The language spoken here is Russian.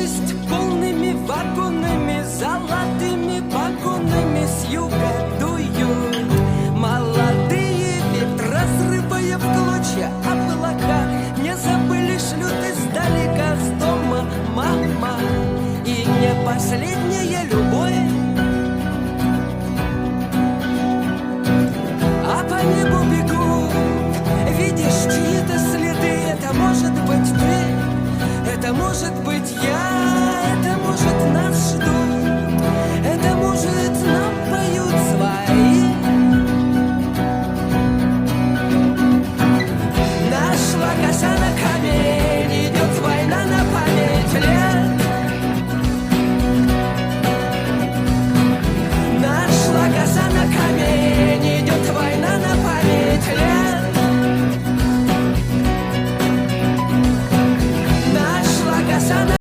Молодость полными вагонами, золотыми погонами с юга дуют. Молодые ветра, срывая в клочья облака, не забыли, шлют издалека с дома мама. И не последняя любовь, а по небу бегут, видишь чьи-то следы. Это может быть ты, это может быть я.